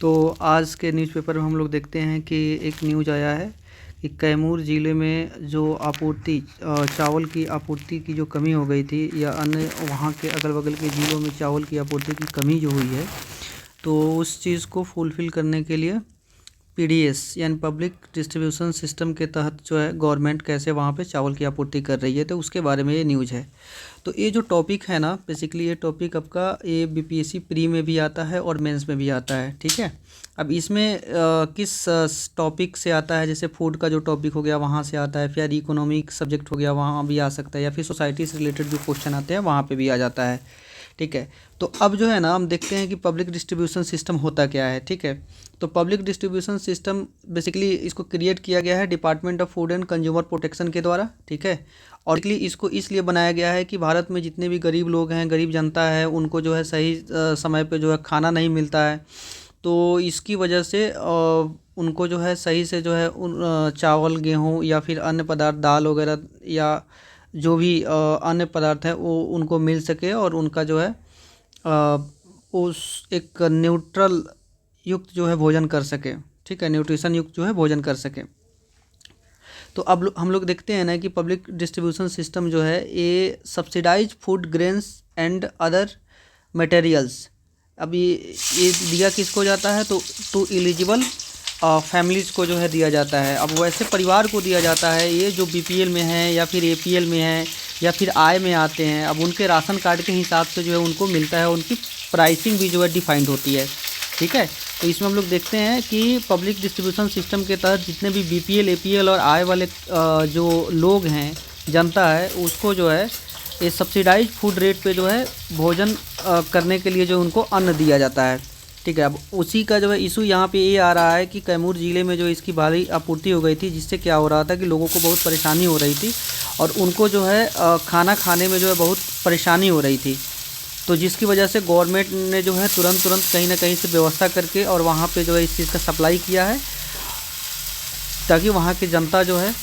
तो आज के न्यूज़पेपर में हम लोग देखते हैं कि एक न्यूज़ आया है कि कैमूर ज़िले में जो आपूर्ति चावल की आपूर्ति की जो कमी हो गई थी या अन्य वहाँ के अगल बगल के ज़िलों में चावल की आपूर्ति की कमी जो हुई है, तो उस चीज़ को फुलफ़िल करने के लिए पीडीएस यानी पब्लिक डिस्ट्रीब्यूशन सिस्टम के तहत जो है गवर्नमेंट कैसे वहाँ पे चावल की आपूर्ति कर रही है, तो उसके बारे में ये न्यूज़ है। तो ये जो टॉपिक है ना, बेसिकली ये टॉपिक आपका ये बीपीएससी प्री में भी आता है और मेंस में भी आता है, ठीक है। अब इसमें किस टॉपिक से आता है, जैसे फूड का जो टॉपिक हो गया वहाँ से आता है, फिर इकोनॉमिक सब्जेक्ट हो गया वहाँ भी आ सकता है, या फिर सोसाइटी से रिलेटेड जो क्वेश्चन आते हैं वहाँ पे भी आ जाता है, ठीक है। तो अब जो है ना हम देखते हैं कि पब्लिक डिस्ट्रीब्यूशन सिस्टम होता क्या है, ठीक है। तो पब्लिक डिस्ट्रीब्यूशन सिस्टम बेसिकली इसको क्रिएट किया गया है department of food and consumer protection के द्वारा, ठीक है। और इसको इसलिए बनाया गया है कि भारत में जितने भी गरीब लोग हैं, गरीब जनता है, उनको जो है सही समय पे जो है खाना नहीं मिलता है। तो इसकी वजह से उनको जो है सही से जो है चावल, गेहूँ या फिर अन्य पदार्थ, दाल वगैरह या जो भी अन्य पदार्थ हैं वो उनको मिल सके और उनका जो है उस एक न्यूट्रल युक्त जो है भोजन कर सके, ठीक है, न्यूट्रिशन युक्त जो है भोजन कर सके। तो अब हम लोग देखते हैं ना कि पब्लिक डिस्ट्रीब्यूशन सिस्टम जो है ये subsidise food grains and other materials, अभी ये दिया किसको जाता है, तो टू एलिजिबल फैमिलीज़ को जो है दिया जाता है। अब वैसे परिवार को दिया जाता है ये जो बीपीएल में है या फिर एपीएल में है या फिर आय में आते हैं। अब उनके राशन कार्ड के हिसाब से जो है उनको मिलता है, उनकी प्राइसिंग भी जो है डिफाइंड होती है, ठीक है। तो इसमें हम लोग देखते हैं कि पब्लिक डिस्ट्रीब्यूशन सिस्टम के तहत जितने भी बीपीएल, एपीएल और आय वाले जो लोग हैं, जनता है, उसको जो है ये सब्सिडाइज फूड रेट पे जो है भोजन करने के लिए जो उनको अन्न दिया जाता है, ठीक है। अब उसी का जो है इशू यहाँ पे ये आ रहा है कि कैमूर ज़िले में जो इसकी भारी आपूर्ति हो गई थी, जिससे क्या हो रहा था कि लोगों को बहुत परेशानी हो रही थी और उनको जो है खाना खाने में जो है बहुत परेशानी हो रही थी। तो जिसकी वजह से गवर्नमेंट ने जो है तुरंत कहीं ना कहीं से व्यवस्था करके और वहाँ पे जो है इस चीज़ का सप्लाई किया है ताकि वहाँ की जनता जो है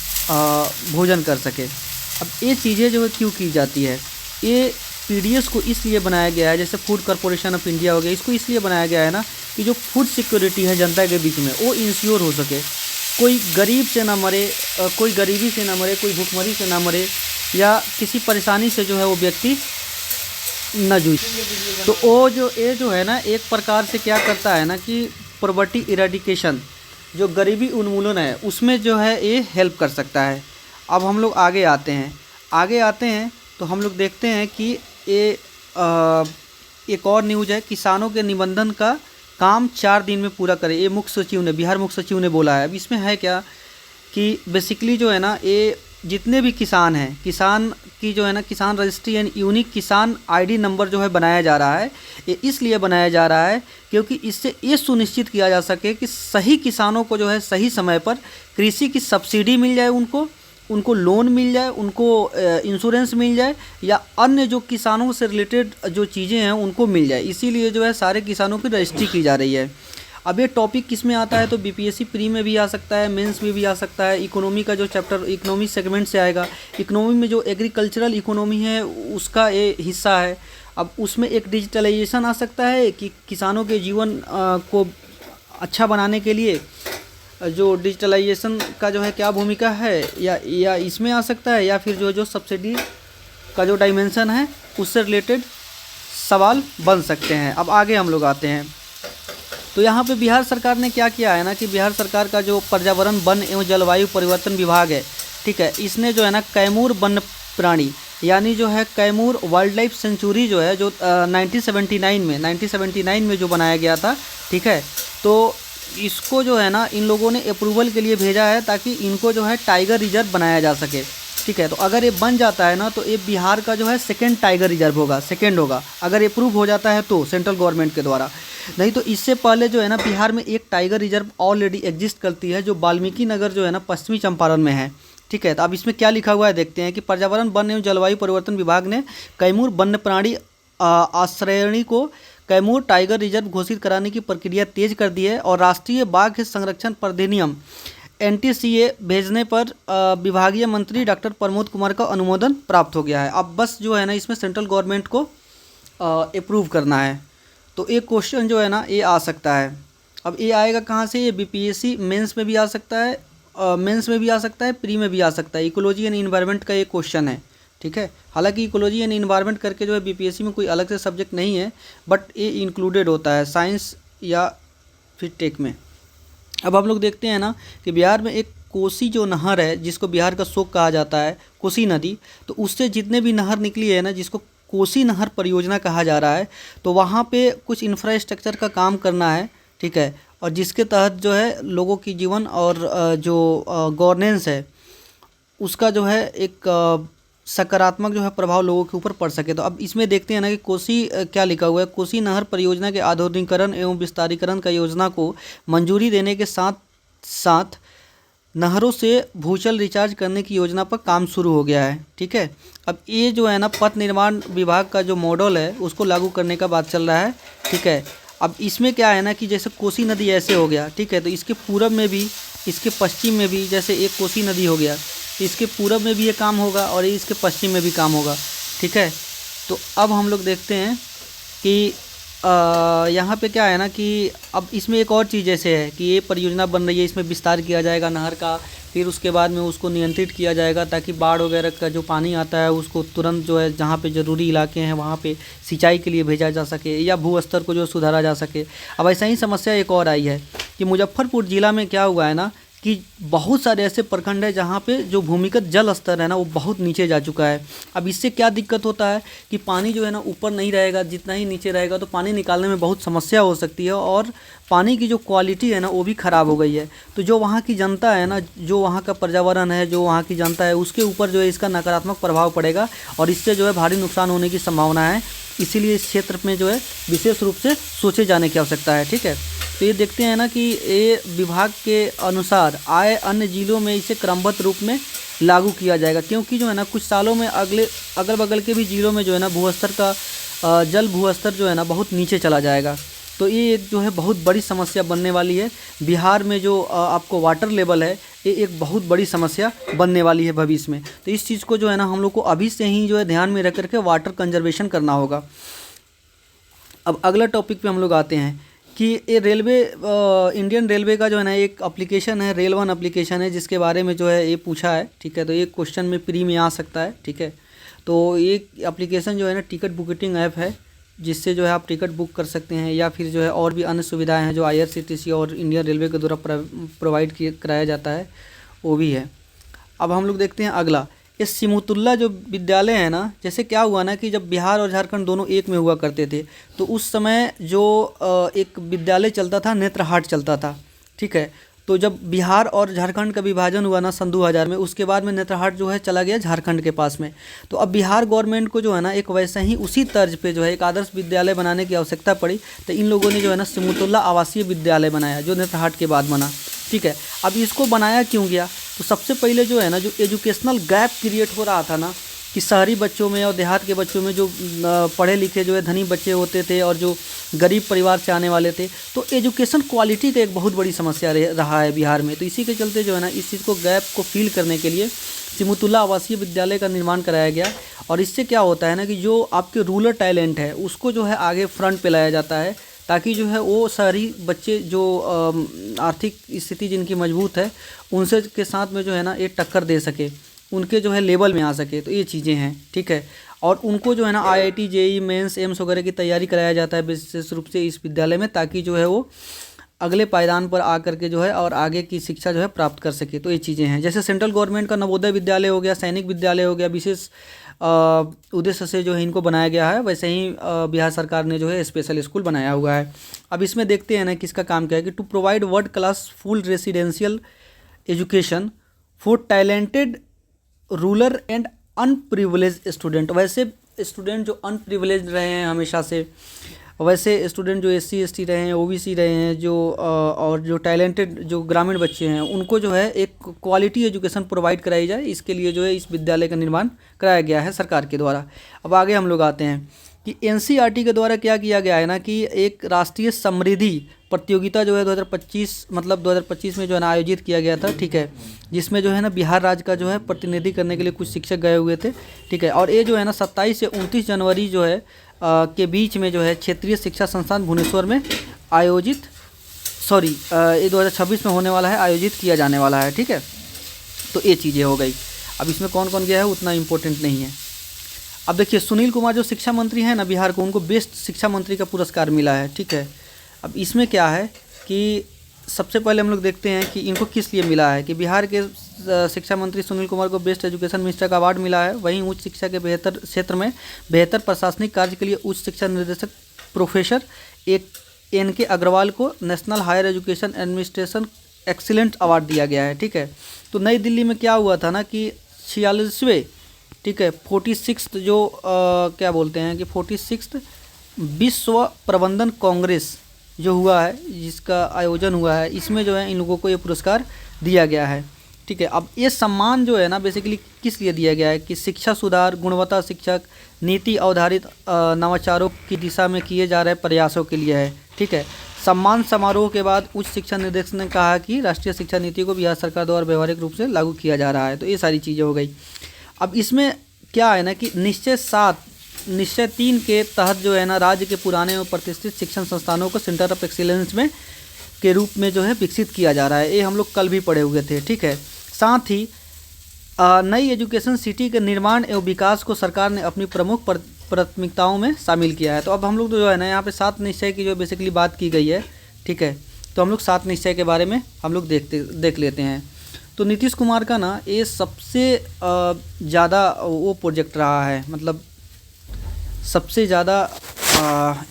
भोजन कर सके। अब ये चीज़ें जो है क्यों की जाती है, ये पीडीएस को इसलिए बनाया गया है, जैसे फूड कॉरपोरेशन ऑफ इंडिया हो गया, इसको इसलिए बनाया गया है ना कि जो फूड सिक्योरिटी है जनता के बीच में वो इंश्योर हो सके, कोई गरीब से ना मरे, कोई गरीबी से ना मरे, कोई भूखमरी से ना मरे या किसी परेशानी से जो है वो व्यक्ति न जूझ। तो वो जो ये जो है ना एक प्रकार से क्या करता है ना कि पॉवर्टी इरेडिकेशन, जो गरीबी उन्मूलन है उसमें जो है ये हेल्प कर सकता है। अब हम लोग आगे आते हैं तो हम लोग देखते हैं कि ये एक और न्यूज़ है, किसानों के निबंधन का काम 4 दिन में पूरा करें, ये मुख्य सचिव ने, बिहार मुख्य सचिव ने बोला है। अब इसमें है क्या कि बेसिकली जो है ना ये जितने भी किसान हैं, किसान की जो है ना किसान रजिस्ट्री यानी यूनिक किसान आईडी नंबर जो है बनाया जा रहा है, ये इसलिए बनाया जा रहा है क्योंकि इससे ये सुनिश्चित किया जा सके कि सही किसानों को जो है सही समय पर कृषि की सब्सिडी मिल जाए, उनको लोन मिल जाए, उनको इंश्योरेंस मिल जाए या अन्य जो किसानों से रिलेटेड जो चीज़ें हैं उनको मिल जाए। इसीलिए जो है सारे किसानों की रजिस्ट्री की जा रही है। अब ये टॉपिक किस में आता है, तो बीपीएससी प्री में भी आ सकता है, मेंस में भी आ सकता है। इकोनॉमी का जो चैप्टर इकोनॉमी सेगमेंट से आएगा, इकोनॉमी में जो एग्रीकल्चरल इकोनॉमी है उसका ये हिस्सा है। अब उसमें एक डिजिटलाइजेशन आ सकता है कि किसानों के जीवन को अच्छा बनाने के लिए जो डिजिटलाइजेशन का जो है क्या भूमिका है, या इसमें आ सकता है, या फिर जो सब्सिडी का जो डायमेंशन है उससे रिलेटेड सवाल बन सकते हैं। अब आगे हम लोग आते हैं तो यहाँ पे बिहार सरकार ने क्या किया है ना कि बिहार सरकार का जो पर्यावरण, वन एवं जलवायु परिवर्तन विभाग है, ठीक है, इसने जो है ना कैमूर वन्य प्राणी यानी जो है कैमूर वाइल्ड लाइफ सेंचुरी जो है जो 1979 में जो बनाया गया था, ठीक है, तो इसको जो है ना इन लोगों ने अप्रूवल के लिए भेजा है ताकि इनको जो है टाइगर रिजर्व बनाया जा सके, ठीक है। तो अगर ये बन जाता है ना तो ये बिहार का जो है सेकंड टाइगर रिजर्व होगा, सेकंड होगा अगर अप्रूव हो जाता है तो सेंट्रल गवर्नमेंट के द्वारा। नहीं तो इससे पहले जो है ना बिहार में एक टाइगर रिजर्व ऑलरेडी एग्जिस्ट करती है जो वाल्मीकि नगर जो है ना पश्चिमी चंपारण में है, ठीक है। तो अब इसमें क्या लिखा हुआ है देखते हैं कि पर्यावरण, वन एवं जलवायु परिवर्तन विभाग ने कैमूर वन्य प्राणी आश्रयणी को कैमूर टाइगर रिजर्व घोषित कराने की प्रक्रिया तेज कर दी है और राष्ट्रीय बाघ संरक्षण अधिनियम NTCA भेजने पर विभागीय मंत्री डॉक्टर प्रमोद कुमार का अनुमोदन प्राप्त हो गया है। अब बस जो है ना इसमें सेंट्रल गवर्नमेंट को अप्रूव करना है। तो एक क्वेश्चन जो है ना ये आ सकता है अब ये आएगा कहाँ से, ये बीपीएससी मेंस में भी आ सकता है, मेंस में भी आ सकता है, प्री में भी आ सकता है। इकोलॉजी एंड इन्वायरमेंट का ये क्वेश्चन है, ठीक है। हालांकि इकोलॉजी एंड इन्वायरमेंट करके जो है बीपीएससी में कोई अलग से सब्जेक्ट नहीं है, बट ये इंक्लूडेड होता है साइंस या फिर टेक में। अब हम लोग देखते हैं ना कि बिहार में एक कोसी जो नहर है, जिसको बिहार का शोक कहा जाता है, कोसी नदी, तो उससे जितने भी नहर निकली है ना, जिसको कोसी नहर परियोजना कहा जा रहा है, तो वहाँ पे कुछ इंफ्रास्ट्रक्चर का काम करना है, ठीक है। और जिसके तहत जो है लोगों की जीवन और जो गवर्नेंस है उसका जो है एक सकारात्मक जो है प्रभाव लोगों के ऊपर पड़ सके। तो अब इसमें देखते हैं ना कि कोसी क्या लिखा हुआ है, कोसी नहर परियोजना के आधुनिकीकरण एवं विस्तारीकरण का योजना को मंजूरी देने के साथ साथ नहरों से भूजल रिचार्ज करने की योजना पर काम शुरू हो गया है, ठीक है। अब ये जो है ना पथ निर्माण विभाग का जो मॉडल है उसको लागू करने का बात चल रहा है, ठीक है। अब इसमें क्या है ना कि जैसे कोसी नदी ऐसे हो गया, ठीक है, तो इसके पूरब में भी, इसके पश्चिम में भी, जैसे एक कोसी नदी हो गया, इसके पूरब में भी ये काम होगा और इसके पश्चिम में भी काम होगा, ठीक है। तो अब हम लोग देखते हैं कि यहाँ पे क्या है ना कि अब इसमें एक और चीज़ जैसे है कि ये परियोजना बन रही है, इसमें विस्तार किया जाएगा नहर का, फिर उसके बाद में उसको नियंत्रित किया जाएगा ताकि बाढ़ वगैरह का जो पानी आता है उसको तुरंत जो है जहाँ पे ज़रूरी इलाके हैं वहाँ पे सिंचाई के लिए भेजा जा सके या भू स्तर को जो सुधारा जा सके। अब ऐसा ही समस्या एक और आई है कि मुजफ्फरपुर ज़िला में क्या हुआ है ना कि बहुत सारे ऐसे प्रखंड है जहाँ पे जो भूमिगत जल स्तर है ना वो बहुत नीचे जा चुका है। अब इससे क्या दिक्कत होता है कि पानी जो है ना ऊपर नहीं रहेगा, जितना ही नीचे रहेगा तो पानी निकालने में बहुत समस्या हो सकती है और पानी की जो क्वालिटी है ना वो भी ख़राब हो गई है। तो जो वहाँ की जनता है ना, जो वहाँ का पर्यावरण है, जो वहाँ की जनता है, उसके ऊपर जो है इसका नकारात्मक प्रभाव पड़ेगा और इससे जो है भारी नुकसान होने की संभावना है। इसीलिए इस क्षेत्र में जो है विशेष रूप से सोचे जाने की आवश्यकता है, ठीक है। तो ये देखते हैं ना कि ये विभाग के अनुसार आए अन्य जिलों में इसे क्रमबद्ध रूप में लागू किया जाएगा, क्योंकि जो है ना कुछ सालों में अगल बगल के भी जिलों में जो है ना भूस्तर का जल भूस्तर जो है ना बहुत नीचे चला जाएगा। तो ये एक जो है बहुत बड़ी समस्या बनने वाली है। बिहार में जो आपको वाटर लेवल है ये एक बहुत बड़ी समस्या बनने वाली है भविष्य में। तो इस चीज़ को जो है ना हम लोग को अभी से ही जो है ध्यान में रख करके वाटर कंजर्वेशन करना होगा। अब अगला टॉपिक पे हम लोग आते हैं कि ये रेलवे इंडियन रेलवे का जो है ना एक एप्लीकेशन है, रेल वन एप्लीकेशन है, जिसके बारे में जो है ये पूछा है, ठीक है। तो ये क्वेश्चन में प्री में आ सकता है, ठीक है। तो ये एप्लीकेशन जो है ना टिकट बुकिंग ऐप है, जिससे जो है आप टिकट बुक कर सकते हैं या फिर जो है और भी अन्य सुविधाएं हैं जो IRCTC और इंडियन रेलवे के द्वारा प्रोवाइड कराया जाता है, वो भी है। अब हम लोग देखते हैं अगला, ये सिमुतुल्ला जो विद्यालय है ना, जैसे क्या हुआ ना कि जब बिहार और झारखंड दोनों एक में हुआ करते थे तो उस समय जो एक विद्यालय चलता था, नेत्रहाट चलता था, ठीक है। तो जब बिहार और झारखंड का विभाजन हुआ ना सन 2000 में, उसके बाद में नेत्रहाट जो है चला गया झारखंड के पास में। तो अब बिहार गवर्नमेंट को जो है ना एक वैसे ही उसी तर्ज पे जो है एक आदर्श विद्यालय बनाने की आवश्यकता पड़ी। तो इन लोगों ने जो है ना सिमुतुल्ला आवासीय विद्यालय बनाया जो नेत्रहाट के बाद बना, ठीक है। अब इसको बनाया क्यों गया, तो सबसे पहले जो है ना जो एजुकेशनल गैप क्रिएट हो रहा था ना कि शहरी बच्चों में और देहात के बच्चों में जो पढ़े लिखे जो है धनी बच्चे होते थे और जो गरीब परिवार से आने वाले थे, तो एजुकेशन क्वालिटी का एक बहुत बड़ी समस्या रहा है बिहार में। तो इसी के चलते जो है ना इस चीज़ को गैप को फिल करने के लिए सिमुतुल्ला आवासीय विद्यालय का निर्माण कराया गया। और इससे क्या होता है ना कि जो आपके रूरल टैलेंट है उसको जो है आगे फ्रंट पे लाया जाता है, ताकि जो है वो शहरी बच्चे जो आर्थिक स्थिति जिनकी मजबूत है उनसे के साथ में जो है ना ये टक्कर दे सके, उनके जो है लेवल में आ सके। तो ये चीज़ें हैं, ठीक है। और उनको जो है ना IIT JEE मेंस एम्स वगैरह की तैयारी कराया जाता है विशेष रूप से इस विद्यालय में, ताकि जो है वो अगले पायदान पर आकर के जो है और आगे की शिक्षा जो है प्राप्त कर सके। तो ये चीज़ें हैं, जैसे सेंट्रल गवर्नमेंट का नवोदय विद्यालय हो गया, सैनिक विद्यालय हो गया, विशेष उद्देश्य से जो है इनको बनाया गया है। वैसे ही बिहार सरकार ने जो है स्पेशल स्कूल बनाया हुआ है। अब इसमें देखते हैं ना किसका काम क्या है कि to provide world class full residential education for talented rural and unprivileged student. वैसे स्टूडेंट जो अनप्रिविलेज रहे हैं हमेशा से, वैसे स्टूडेंट जो SC ST रहे हैं, OBC रहे हैं, जो और जो टैलेंटेड जो ग्रामीण बच्चे हैं उनको जो है एक क्वालिटी एजुकेशन प्रोवाइड कराई जाए, इसके लिए जो है इस विद्यालय का निर्माण कराया गया है सरकार के द्वारा। अब आगे हम लोग आते हैं कि NCERT के द्वारा क्या किया गया है ना कि एक राष्ट्रीय समृद्धि प्रतियोगिता जो है 2025 में जो है ना आयोजित किया गया था, ठीक है, जिसमें जो है ना बिहार राज्य का जो है प्रतिनिधि करने के लिए कुछ शिक्षक गए हुए थे, ठीक है। और ये जो है ना 27 से 29 जनवरी जो है के बीच में जो है क्षेत्रीय शिक्षा संस्थान भुवनेश्वर में आयोजित सॉरी ये 2026 में होने वाला है, आयोजित किया जाने वाला है। ठीक है, तो ये चीज़ें हो गई। अब इसमें कौन कौन गया है उतना इम्पोर्टेंट नहीं है। अब देखिए सुनील कुमार जो शिक्षा मंत्री हैं ना बिहार को, उनको बेस्ट शिक्षा मंत्री का पुरस्कार मिला है। ठीक है, अब इसमें क्या है कि सबसे पहले हम लोग देखते हैं कि इनको किस लिए मिला है। कि बिहार के शिक्षा मंत्री सुनील कुमार को बेस्ट एजुकेशन मिनिस्टर का अवार्ड मिला है। वहीं उच्च शिक्षा के बेहतर क्षेत्र में बेहतर प्रशासनिक कार्य के लिए उच्च शिक्षा निर्देशक प्रोफेसर NK अग्रवाल को national higher education administration excellent award दिया गया है। ठीक है, तो नई दिल्ली में क्या हुआ था ना कि 46वें, ठीक है, 46th जो क्या बोलते हैं कि 46th विश्व प्रबंधन कांग्रेस जो हुआ है, जिसका आयोजन हुआ है, इसमें जो है इन लोगों को ये पुरस्कार दिया गया है। ठीक है, अब ये सम्मान जो है ना बेसिकली किस लिए दिया गया है कि शिक्षा सुधार, गुणवत्ता शिक्षक, नीति आधारित नवाचारों की दिशा में किए जा रहे प्रयासों के लिए है। ठीक है, सम्मान समारोह के बाद उच्च शिक्षा निदेशक ने कहा कि राष्ट्रीय शिक्षा नीति को बिहार सरकार द्वारा व्यवहारिक रूप से लागू किया जा रहा है। तो ये सारी चीज़ें हो गई। अब इसमें क्या है ना कि निश्चय 3 के तहत जो है ना राज्य के पुराने और प्रतिष्ठित शिक्षण संस्थानों को सेंटर ऑफ एक्सीलेंस में के रूप में जो है विकसित किया जा रहा है। ये हम लोग कल भी पढ़े हुए थे। ठीक है, साथ ही नई एजुकेशन सिटी के निर्माण एवं विकास को सरकार ने अपनी प्रमुख प्राथमिकताओं में शामिल किया है। तो अब हम लोग जो है ना यहाँ पे 7 निश्चय की जो बेसिकली बात की गई है। ठीक है, तो हम लोग 7 निश्चय के बारे में हम लोग देख लेते हैं। तो नीतीश कुमार का ना ये सबसे ज़्यादा वो प्रोजेक्ट रहा है, मतलब सबसे ज़्यादा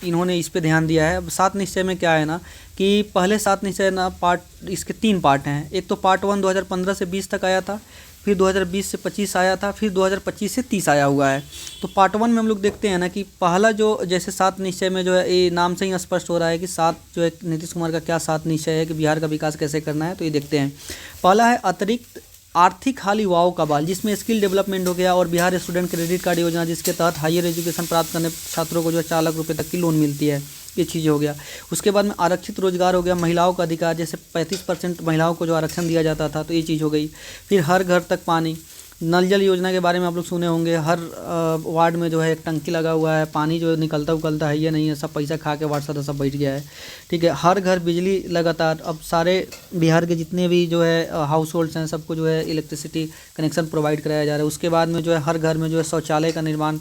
इन्होंने इस पे ध्यान दिया है। अब 7 निश्चय में क्या है ना कि पहले 7 निश्चय ना इसके 3 पार्ट हैं। एक तो पार्ट 1 2015 से 20 तक आया था, फिर 2020 से 25 आया था, फिर 2025 से 30 आया हुआ है। तो पार्ट 1 में हम लोग देखते हैं ना कि पहला जो जैसे 7 निश्चय में जो है ये नाम से ही स्पष्ट हो रहा है कि 7 जो है नीतीश कुमार का क्या 7 निश्चय है कि बिहार का विकास कैसे करना है। तो ये देखते हैं। पहला है अतिरिक्त आर्थिक हाल युवाओं का बाल, जिसमें स्किल डेवलपमेंट हो गया, और बिहार स्टूडेंट क्रेडिट कार्ड योजना जिसके तहत हायर एजुकेशन प्राप्त करने छात्रों को जो 4 लाख रुपये तक की लोन मिलती है। ये चीज़ हो गया। उसके बाद में आरक्षित रोजगार हो गया, महिलाओं का अधिकार, जैसे 35% महिलाओं को जो आरक्षण दिया जाता था, तो ये चीज़ हो गई। फिर हर घर तक पानी, नल जल योजना के बारे में आप लोग सुने होंगे। हर वार्ड में जो है एक टंकी लगा हुआ है, पानी जो निकलता उकलता है ये नहीं है, सब पैसा खा के वार्ड सदस्य सब बैठ गया है। ठीक है, हर घर बिजली लगातार, अब सारे बिहार के जितने भी जो है हाउस होल्ड्स हैं सबको जो है इलेक्ट्रिसिटी कनेक्शन प्रोवाइड कराया जा रहा है। उसके बाद में जो है हर घर में जो है शौचालय का निर्माण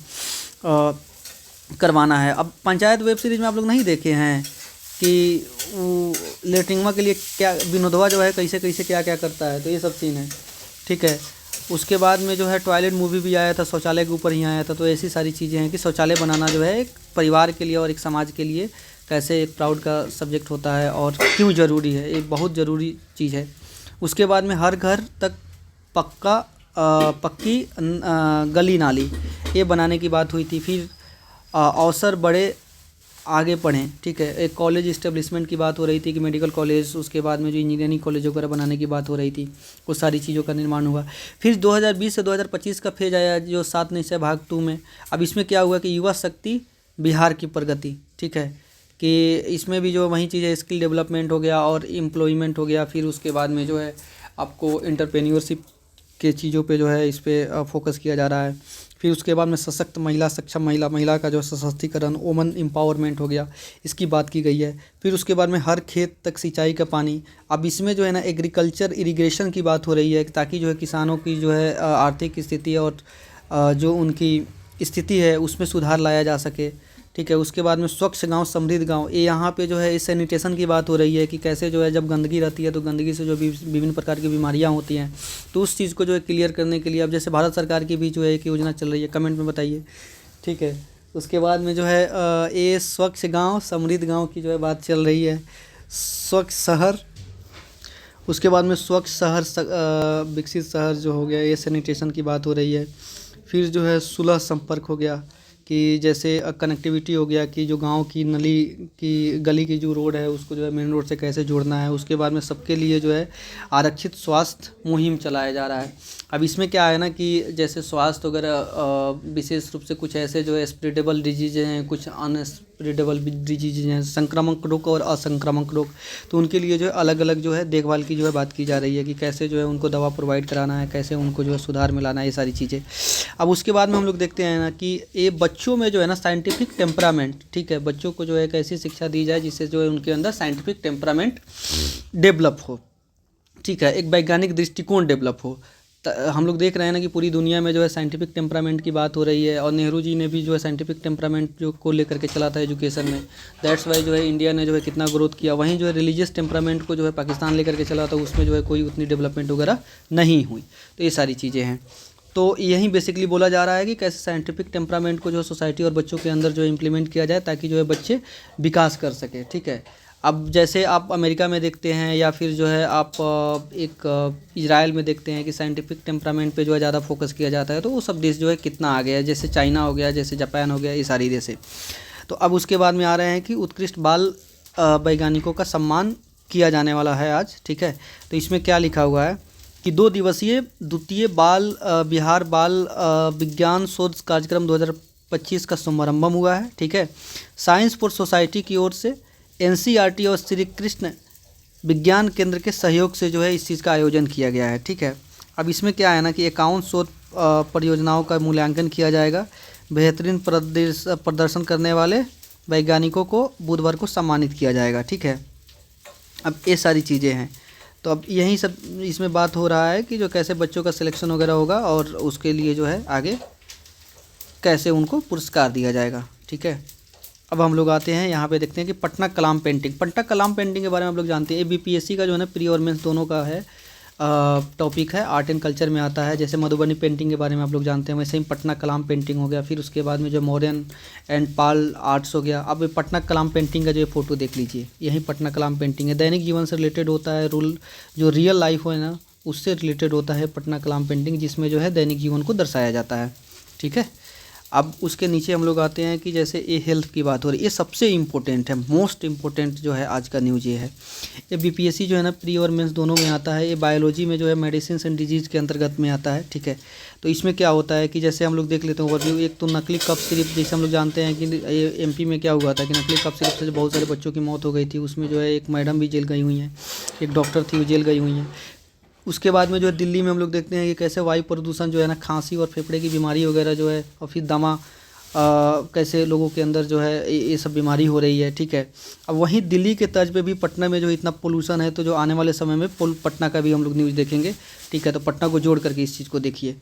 करवाना है। अब पंचायत वेब सीरीज़ में आप लोग नहीं देखे हैं कि वो लेटरिंगवा के लिए क्या विनोदवा जो है कैसे कैसे क्या क्या करता है, तो ये सब सीन है। ठीक है, उसके बाद में जो है टॉयलेट मूवी भी आया था, शौचालय के ऊपर ही आया था। तो ऐसी सारी चीज़ें हैं कि शौचालय बनाना जो है एक परिवार के लिए और एक समाज के लिए कैसे एक प्राउड का सब्जेक्ट होता है और क्यों ज़रूरी है, एक बहुत ज़रूरी चीज़ है। उसके बाद में हर घर तक पक्की गली नाली ये बनाने की बात हुई थी। फिर अवसर बड़े आगे पढ़ें। ठीक है, एक कॉलेज इस्टेब्लिशमेंट की बात हो रही थी कि मेडिकल कॉलेज, उसके बाद में जो इंजीनियरिंग कॉलेज वगैरह बनाने की बात हो रही थी, वो सारी चीज़ों का निर्माण हुआ। फिर 2020 से 2025 का फेज आया जो 7 निश्चय भाग 2 में। अब इसमें क्या हुआ कि युवा शक्ति बिहार की प्रगति। ठीक है, कि इसमें भी जो वही चीज़ें स्किल डेवलपमेंट हो गया और एम्प्लॉयमेंट हो गया। फिर उसके बाद में जो है आपको एंटरप्रेन्योरशिप के चीज़ों पे जो है इस पर फोकस किया जा रहा है। फिर उसके बाद में सशक्त महिला, सक्षम महिला का जो सशक्तिकरण, वुमन एम्पावरमेंट हो गया, इसकी बात की गई है। फिर उसके बाद में हर खेत तक सिंचाई का पानी। अब इसमें जो है ना एग्रीकल्चर इरिगेशन की बात हो रही है ताकि जो है किसानों की जो है आर्थिक स्थिति और जो उनकी स्थिति है उसमें सुधार लाया जा सके। ठीक है, उसके बाद में स्वच्छ गांव समृद्ध गांव, ये यहाँ पे जो है इस सैनिटेशन की बात हो रही है कि कैसे जो है जब गंदगी रहती है तो गंदगी से जो भी विभिन्न प्रकार की बीमारियाँ होती हैं, तो उस चीज़ को जो है क्लियर करने के लिए अब जैसे भारत सरकार की भी जो है एक योजना चल रही है, कमेंट में बताइए। ठीक है, उसके बाद में जो है ये स्वच्छ गाँव समृद्ध गाँव की जो है बात चल रही है। स्वच्छ शहर, उसके बाद में स्वच्छ शहर विकसित शहर जो हो गया, ये सैनिटेशन की बात हो रही है। फिर जो है सुलह संपर्क हो गया कि जैसे कनेक्टिविटी हो गया कि जो गांव की नली की गली की जो रोड है उसको जो है मेन रोड से कैसे जोड़ना है। उसके बाद में सबके लिए जो है आरक्षित स्वास्थ्य मुहिम चलाया जा रहा है। अब इसमें क्या है ना कि जैसे स्वास्थ्य वगैरह विशेष रूप से कुछ ऐसे जो है स्प्रेडेबल डिजीज़ हैं, कुछ स्प्रेडेबल डिजीज हैं, संक्रामक रोग और असंक्रामक रोग, तो उनके लिए जो है अलग अलग जो है देखभाल की जो है बात की जा रही है कि कैसे जो है उनको दवा प्रोवाइड कराना है, कैसे उनको जो है सुधार में लाना है, ये सारी चीज़ें। अब उसके बाद में हम लोग देखते हैं ना कि ये बच्चों में जो है ना साइंटिफिक टेम्परामेंट, ठीक है, बच्चों को जो है एक ऐसी शिक्षा दी जाए जिससे जो है उनके अंदर साइंटिफिक टेम्परामेंट डेवलप हो, ठीक है, एक वैज्ञानिक दृष्टिकोण डेवलप हो। हम लोग देख रहे हैं ना कि पूरी दुनिया में जो है साइंटिफिक टेम्परामेंट की बात हो रही है, और नेहरू जी ने भी जो है साइंटिफिक टेम्परामेंट जो को लेकर के चला था एजुकेशन में। दैट्स वाई जो है इंडिया ने जो है कितना ग्रोथ किया। वहीं जो है रिलीजियस टेम्परामेंट को जो है पाकिस्तान लेकर के चला था, उसमें जो है कोई उतनी डेवलपमेंट वगैरह नहीं हुई। तो ये सारी चीज़ें हैं। तो यही बेसिकली बोला जा रहा है कि कैसे साइंटिफिक टेम्परामेंट को जो सोसाइटी और बच्चों के अंदर जो है इम्प्लीमेंट किया जाए ताकि जो है बच्चे विकास कर सकें, ठीक है। अब जैसे आप अमेरिका में देखते हैं या फिर जो है आप इजराइल में देखते हैं कि साइंटिफिक टेम्परामेंट पे जो है ज़्यादा फोकस किया जाता है, तो वो सब देश जो है कितना आगे है, जैसे चाइना हो गया, जैसे जापान हो गया, ये सारी देश है। तो अब उसके बाद में आ रहे हैं कि उत्कृष्ट बाल वैज्ञानिकों का सम्मान किया जाने वाला है आज, ठीक है। तो इसमें क्या लिखा हुआ है कि 2 दिवसीय द्वितीय बिहार बाल विज्ञान शोध कार्यक्रम 2025 का शुभारंभ हुआ है, ठीक है। साइंस फॉर सोसाइटी की ओर से एनसीईआरटी और श्री कृष्ण विज्ञान केंद्र के सहयोग से जो है इस चीज़ का आयोजन किया गया है, ठीक है। अब इसमें क्या है ना कि 51 शोध परियोजनाओं का मूल्यांकन किया जाएगा। बेहतरीन प्रदर्शन करने वाले वैज्ञानिकों को बुधवार को सम्मानित किया जाएगा, ठीक है। अब ये सारी चीज़ें हैं। तो अब यही सब इसमें बात हो रहा है कि जो कैसे बच्चों का सिलेक्शन वगैरह होगा और उसके लिए जो है आगे कैसे उनको पुरस्कार दिया जाएगा, ठीक है। अब हम लोग आते हैं यहाँ पे देखते हैं कि पटना कलाम पेंटिंग के बारे में हम लोग जानते हैं। ये बीपीएससी का जो है ना प्री और मेंस दोनों का है टॉपिक है, आर्ट एंड कल्चर में आता है। जैसे मधुबनी पेंटिंग के बारे में आप लोग जानते हैं, वैसे ही पटना कलाम पेंटिंग हो गया। फिर उसके बाद में जो मॉडर्न एंड पाल आर्ट्स हो गया। अब पटना कलाम पेंटिंग का जो फोटो देख लीजिए, यही पटना कलाम पेंटिंग है। दैनिक जीवन से रिलेटेड होता है, जो रियल लाइफ हो ना उससे रिलेटेड होता है पटना कलाम पेंटिंग, जिसमें जो है दैनिक जीवन को दर्शाया जाता है, ठीक है। अब उसके नीचे हम लोग आते हैं कि जैसे ये हेल्थ की बात हो रही है, ये सबसे इम्पोर्टेंट है, मोस्ट इम्पोर्टेंट जो है आज का न्यूज़ ये है। ये बीपीएससी जो है ना प्री और मेंस दोनों में आता है। ये बायोलॉजी में जो है मेडिसिन एंड डिजीज़ के अंतर्गत में आता है, ठीक है। तो इसमें क्या होता है कि जैसे हम लोग देख लेते हैं ओवरव्यू। एक तो नकली कफ सिरप, जैसे हम लोग जानते हैं कि एमपी में क्या हुआ था कि नकली कफ सिरप से बहुत सारे बच्चों की मौत हो गई थी। उसमें जो है एक मैडम भी जेल गई हुई हैं, एक डॉक्टर थी वो जेल गई हुई हैं। उसके बाद में जो है दिल्ली में हम लोग देखते हैं कि कैसे वायु प्रदूषण जो है ना, खांसी और फेफड़े की बीमारी वगैरह जो है, और फिर दमा कैसे लोगों के अंदर जो है ये सब बीमारी हो रही है, ठीक है। अब वहीं दिल्ली के तर्ज पे भी पटना में जो इतना पोल्यूशन है, तो जो आने वाले समय में पटना का भी हम लोग न्यूज़ देखेंगे, ठीक है। तो पटना को जोड़ करके इस चीज़ को देखिए।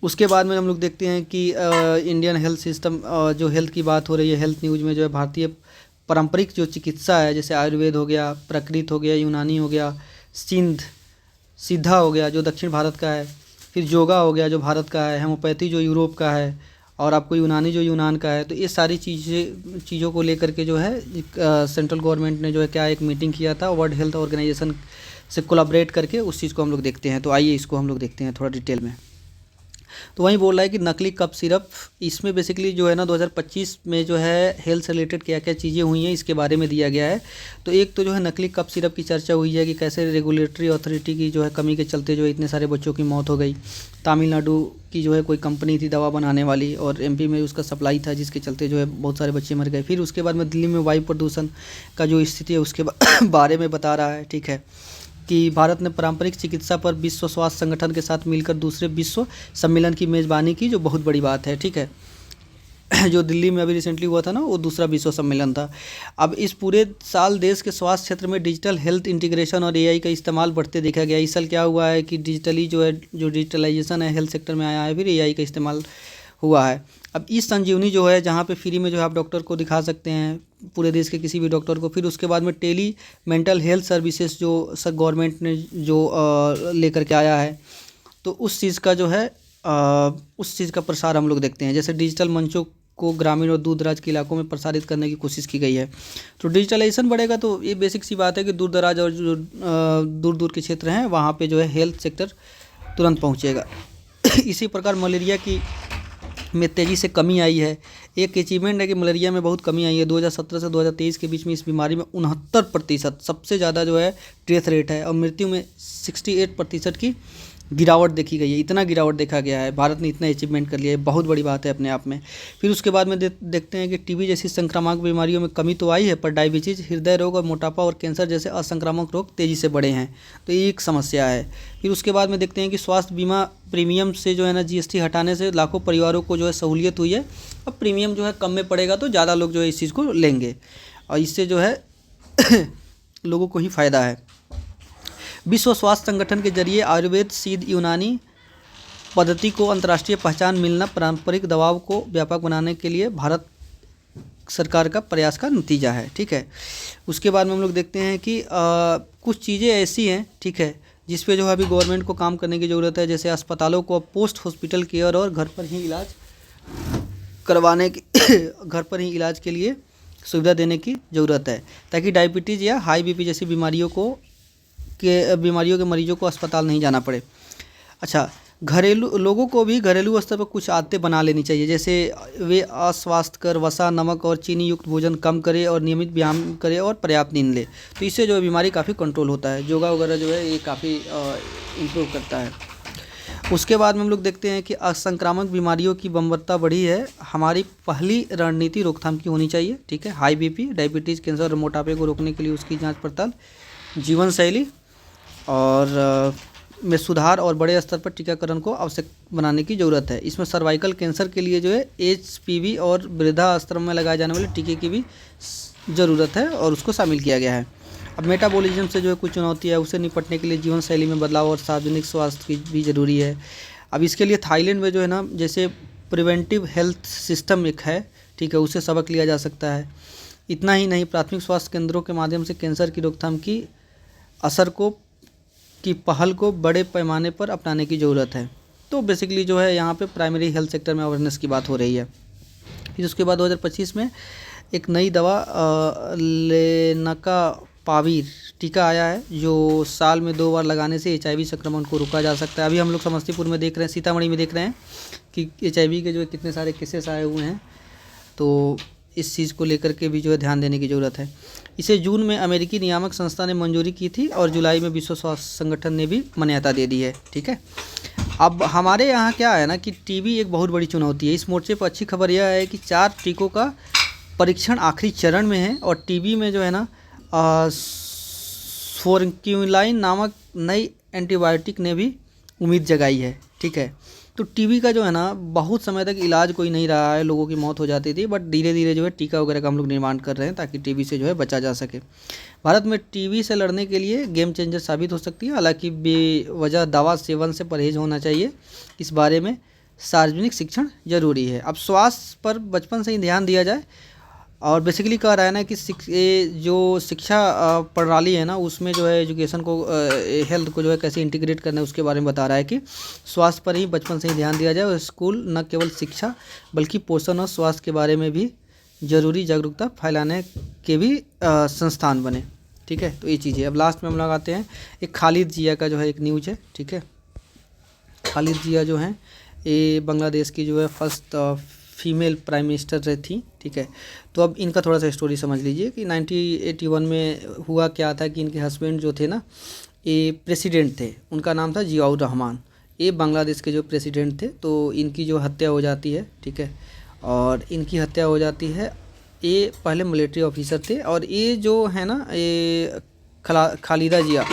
उसके बाद में हम लोग देखते हैं कि इंडियन हेल्थ सिस्टम, जो हेल्थ की बात हो रही है, हेल्थ न्यूज़ में जो है भारतीय पारंपरिक जो चिकित्सा है, जैसे आयुर्वेद हो गया, प्राकृत हो गया, यूनानी हो गया, सिद्धा हो गया जो दक्षिण भारत का है, फिर योगा हो गया जो भारत का है, होम्योपैथी जो यूरोप का है, और आपको यूनानी जो यूनान का है। तो ये सारी चीज़ों को लेकर के जो है सेंट्रल गवर्नमेंट ने जो है क्या एक मीटिंग किया था वर्ल्ड हेल्थ ऑर्गेनाइजेशन से कोलैबोरेट करके, उस चीज़ को हम लोग देखते हैं। तो आइए इसको हम लोग देखते हैं थोड़ा डिटेल में। तो वहीं बोल रहा है कि नकली कफ सिरप, इसमें बेसिकली जो है ना 2025 में जो है हेल्थ से रिलेटेड क्या क्या चीज़ें हुई हैं इसके बारे में दिया गया है। तो एक तो जो है नकली कफ सिरप की चर्चा हुई है कि कैसे रेगुलेटरी अथॉरिटी की जो है कमी के चलते जो है इतने सारे बच्चों की मौत हो गई। तमिलनाडु की जो है कोई कंपनी थी दवा बनाने वाली, और एमपी में उसका सप्लाई था, जिसके चलते जो है बहुत सारे बच्चे मर गए। फिर उसके बाद में दिल्ली में वायु प्रदूषण का जो स्थिति है उसके बारे में बता रहा है, ठीक है, कि भारत ने पारंपरिक चिकित्सा पर विश्व स्वास्थ्य संगठन के साथ मिलकर दूसरे विश्व सम्मेलन की मेज़बानी की, जो बहुत बड़ी बात है, ठीक है। जो दिल्ली में अभी रिसेंटली हुआ था ना, वो दूसरा विश्व सम्मेलन था। अब इस पूरे साल देश के स्वास्थ्य क्षेत्र में डिजिटल हेल्थ इंटीग्रेशन और एआई का इस्तेमाल बढ़ते देखा गया। इस साल क्या हुआ है कि डिजिटली जो है, जो डिजिटलाइजेशन है हेल्थ सेक्टर में आया है, फिर एआई का इस्तेमाल हुआ है। अब इस संजीवनी जो है, जहाँ पे फ्री में जो है आप डॉक्टर को दिखा सकते हैं, पूरे देश के किसी भी डॉक्टर को। फिर उसके बाद में टेली मेंटल हेल्थ सर्विसेज जो सर गवर्नमेंट ने जो लेकर के आया है, तो उस चीज़ का जो है उस चीज़ का प्रसार हम लोग देखते हैं। जैसे डिजिटल मंचों को ग्रामीण और दूर दराज के इलाकों में प्रसारित करने की कोशिश की गई है। तो डिजिटलाइजेशन बढ़ेगा तो ये बेसिक सी बात है कि दूर दराज और जो दूर दूर के क्षेत्र हैं वहाँ पे जो है हेल्थ सेक्टर तुरंत पहुँचेगा। इसी प्रकार मलेरिया की में तेज़ी से कमी आई है। एक अचीवमेंट है कि मलेरिया में बहुत कमी आई है। 2017 से 2023 के बीच में इस बीमारी में 69% सबसे ज़्यादा जो है डेथ रेट है, और मृत्यु में 68% की गिरावट देखी गई है, इतना गिरावट देखा गया है, भारत ने इतना अचीवमेंट कर लिया है, बहुत बड़ी बात है अपने आप में। फिर उसके बाद में देखते हैं कि टीबी जैसी संक्रामक बीमारियों में कमी तो आई है, पर डायबिटीज़, हृदय रोग और मोटापा और कैंसर जैसे असंक्रामक रोग तेज़ी से बढ़े हैं, तो ये एक समस्या है। फिर उसके बाद में देखते हैं कि स्वास्थ्य बीमा प्रीमियम से जो है ना जीएसटी हटाने से लाखों परिवारों को जो है सहूलियत हुई है। अब प्रीमियम जो है कम में पड़ेगा तो ज़्यादा लोग जो है इस चीज़ को लेंगे और इससे जो है लोगों को ही फ़ायदा है। विश्व स्वास्थ्य संगठन के जरिए आयुर्वेद, सिद्ध, यूनानी पद्धति को अंतर्राष्ट्रीय पहचान मिलना पारंपरिक दवाओं को व्यापक बनाने के लिए भारत सरकार का प्रयास का नतीजा है। ठीक है, उसके बाद में हम लोग देखते हैं कि कुछ चीज़ें ऐसी हैं, ठीक है, जिस पे जो है अभी गवर्नमेंट को काम करने की ज़रूरत है। जैसे अस्पतालों को पोस्ट हॉस्पिटल केयर और घर पर ही इलाज करवाने की घर पर ही इलाज के लिए सुविधा देने की ज़रूरत है, ताकि डायबिटीज़ या हाई बीपी जैसी बीमारियों के मरीजों को अस्पताल नहीं जाना पड़े। अच्छा, घरेलू लोगों को भी घरेलू स्तर पर कुछ आदतें बना लेनी चाहिए, जैसे वे अस्वास्थ्यकर वसा, नमक और चीनी युक्त भोजन कम करें और नियमित व्यायाम करें और पर्याप्त नींद ले, तो इससे जो है बीमारी काफ़ी कंट्रोल होता है। योगा वगैरह जो है ये काफ़ी इम्प्रूव करता है। उसके बाद में हम लोग देखते हैं कि असंक्रामक बीमारियों की बम्बरता बढ़ी है। हमारी पहली रणनीति रोकथाम की होनी चाहिए। ठीक है, हाई बीपी, डायबिटीज़, कैंसर और मोटापे को रोकने के लिए उसकी जांच पड़ताल, जीवन शैली और में सुधार और बड़े स्तर पर टीकाकरण को आवश्यक बनाने की ज़रूरत है। इसमें सर्वाइकल कैंसर के लिए जो है एचपीवी और वृद्धाश्रम में लगाए जाने वाले टीके की भी ज़रूरत है और उसको शामिल किया गया है। अब मेटाबॉलिज्म से जो है कुछ चुनौती है, उससे निपटने के लिए जीवन शैली में बदलाव और सार्वजनिक स्वास्थ्य की भी ज़रूरी है। अब इसके लिए थाईलैंड में जो है ना, जैसे प्रिवेंटिव हेल्थ सिस्टम एक है, ठीक है, उससे सबक लिया जा सकता है। इतना ही नहीं, प्राथमिक स्वास्थ्य केंद्रों के माध्यम से कैंसर की रोकथाम की असर की पहल को बड़े पैमाने पर अपनाने की ज़रूरत है। तो बेसिकली जो है यहाँ पे प्राइमरी हेल्थ सेक्टर में अवेयरनेस की बात हो रही है। फिर उसके बाद 2025 में एक नई दवा लेनाकापावीर टीका आया है, जो साल में 2 बार लगाने से HIV संक्रमण को रोका जा सकता है। अभी हम लोग समस्तीपुर में देख रहे हैं, सीतामढ़ी में देख रहे हैं कि HIV के जो है कितने सारे केसेस आए हुए हैं, तो इस चीज़ को लेकर के भी जो है ध्यान देने की ज़रूरत है। इसे जून में अमेरिकी नियामक संस्था ने मंजूरी की थी और जुलाई में विश्व स्वास्थ्य संगठन ने भी मान्यता दे दी है। ठीक है, अब हमारे यहाँ क्या है ना कि टीबी एक बहुत बड़ी चुनौती है। इस मोर्चे पर अच्छी खबर यह है कि 4 टीकों का परीक्षण आखिरी चरण में है और टीबी में जो है ना फोर्क्यूलाइन नामक नई एंटीबायोटिक ने भी उम्मीद जगाई है। ठीक है, तो टीबी का जो है ना बहुत समय तक इलाज कोई नहीं रहा है, लोगों की मौत हो जाती थी, बट धीरे धीरे जो है टीका वगैरह का हम लोग निर्माण कर रहे हैं ताकि टीबी से जो है बचा जा सके। भारत में टीबी से लड़ने के लिए गेम चेंजर साबित हो सकती है। हालांकि बेवजह दवा सेवन से परहेज होना चाहिए, इस बारे में सार्वजनिक शिक्षण जरूरी है। अब स्वास्थ्य पर बचपन से ही ध्यान दिया जाए और बेसिकली कह रहा है ना कि जो शिक्षा प्रणाली है ना, उसमें जो है एजुकेशन को हेल्थ को जो है कैसे इंटीग्रेट करना है उसके बारे में बता रहा है कि स्वास्थ्य पर ही बचपन से ही ध्यान दिया जाए और स्कूल न केवल शिक्षा बल्कि पोषण और स्वास्थ्य के बारे में भी ज़रूरी जागरूकता फैलाने के भी संस्थान बने। ठीक है, तो ये चीज़ें। अब लास्ट में हम लोग आते हैं, एक खालिद जिया का जो है एक न्यूज है। ठीक है, खालिद जिया जो हैं ये बांग्लादेश की जो है फर्स्ट फीमेल प्राइम मिनिस्टर रही थी। ठीक है, तो अब इनका थोड़ा सा स्टोरी समझ लीजिए कि 1981 में हुआ क्या था कि इनके हस्बैंड जो थे ना, ये प्रेसिडेंट थे, उनका नाम था जियाउर रहमान। ये बांग्लादेश के जो प्रेसिडेंट थे, तो इनकी जो हत्या हो जाती है। ठीक है, और इनकी हत्या हो जाती है। ये पहले मिलिट्री ऑफिसर थे और ये जो है ना, ये खालिदा जिया,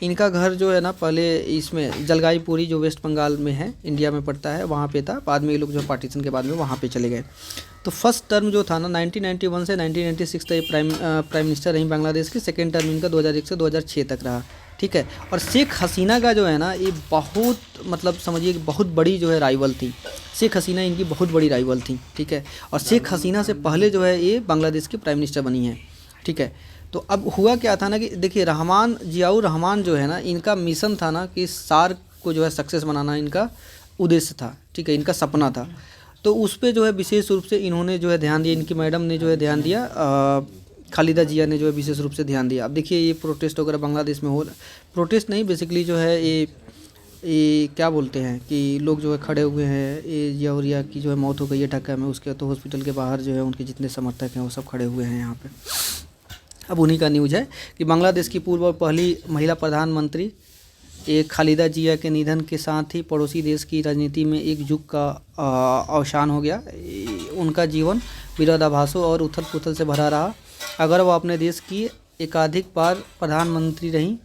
इनका घर जो है ना पहले इसमें जलगाईपुरी जो वेस्ट बंगाल में है, इंडिया में पड़ता है, वहाँ पे था। बाद में ये लोग जो पार्टीशन के बाद में वहाँ पे चले गए। तो फर्स्ट टर्म जो था ना 1991 से 1996 तक ये प्राइम मिनिस्टर रही बांग्लादेश की। सेकेंड टर्म इनका 2001 से 2006 तक रहा। ठीक है, और शेख हसीना का जो है ना ये बहुत मतलब समझिए कि बहुत बड़ी जो है राइवल थी। शेख हसीना इनकी बहुत बड़ी राइवल थी। ठीक है, और शेख हसीना से पहले जो है ये बांग्लादेश की प्राइम मिनिस्टर बनी है। ठीक है, तो अब हुआ क्या था ना कि देखिए जियाउर रहमान जो है ना, इनका मिशन था ना कि सार्क को जो है सक्सेस बनाना इनका उद्देश्य था। ठीक है, इनका सपना था। तो उस पर जो है विशेष रूप से इन्होंने जो है ध्यान दिया, इनकी मैडम ने जो है ध्यान दिया, खालिदा जिया ने जो है विशेष रूप से ध्यान दिया। अब देखिए ये प्रोटेस्ट वगैरह बांग्लादेश में हो, प्रोटेस्ट नहीं बेसिकली जो है ये क्या बोलते हैं कि लोग जो है खड़े हुए हैं। ये जियाउरिया की जो है मौत हो गई है ढाका में, उसके तो हॉस्पिटल के बाहर जो है उनके जितने समर्थक हैं वो सब खड़े हुए हैं यहाँ पे। अब उन्हीं का न्यूज़ है कि बांग्लादेश की पूर्व और पहली महिला प्रधानमंत्री एक खालिदा जिया के निधन के साथ ही पड़ोसी देश की राजनीति में एक युग का अवसान हो गया। उनका जीवन विरोधाभासों और उथल पुथल से भरा रहा। अगर वो अपने देश की एकाधिक बार प्रधानमंत्री रहीं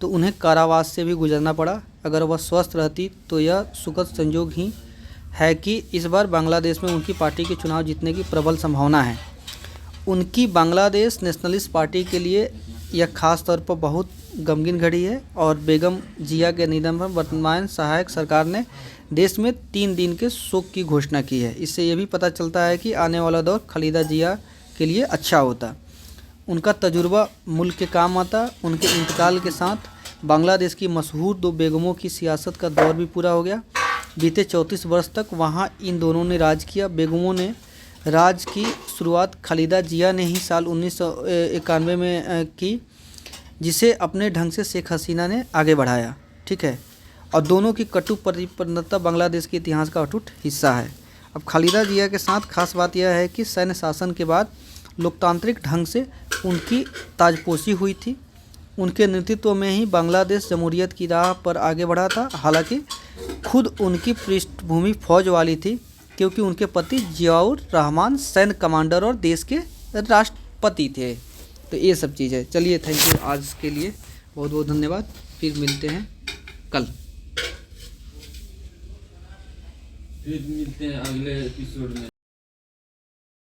तो उन्हें कारावास से भी गुजरना पड़ा। अगर वह स्वस्थ रहती तो यह सुखद संयोग ही है कि इस बार बांग्लादेश में उनकी पार्टी के चुनाव जीतने की प्रबल संभावना है। उनकी बांग्लादेश नेशनलिस्ट पार्टी के लिए यह खास तौर पर बहुत गमगीन घड़ी है और बेगम जिया के निधन पर वर्तमान सहायक सरकार ने देश में 3 दिन के शोक की घोषणा की है। इससे यह भी पता चलता है कि आने वाला दौर खालिदा जिया के लिए अच्छा होता। उनका तजुर्बा मुल्क के काम आता। उनके इंतकाल के साथ बांग्लादेश की मशहूर 2 बेगमों की सियासत का दौर भी पूरा हो गया। बीते 34 वर्ष तक वहाँ इन दोनों ने राज किया। बेगमों ने राज की शुरुआत खालिदा जिया ने ही साल 1991 में की, जिसे अपने ढंग से शेख हसीना ने आगे बढ़ाया। ठीक है, और दोनों की कटु परिपक्वता बांग्लादेश के इतिहास का अटूट हिस्सा है। अब खालिदा जिया के साथ खास बात यह है कि सैन्य शासन के बाद लोकतांत्रिक ढंग से उनकी ताजपोशी हुई थी। उनके नेतृत्व में ही बांग्लादेश जमहूरियत की राह पर आगे बढ़ा था। हालांकि खुद उनकी पृष्ठभूमि फौज वाली थी, क्योंकि उनके पति जियाउर रहमान सैन्य कमांडर और देश के राष्ट्रपति थे। तो ये सब चीज़ है। चलिए, थैंक यू आज के लिए, बहुत बहुत धन्यवाद। फिर मिलते हैं कल। फिर मिलते हैं अगले एपिसोड में।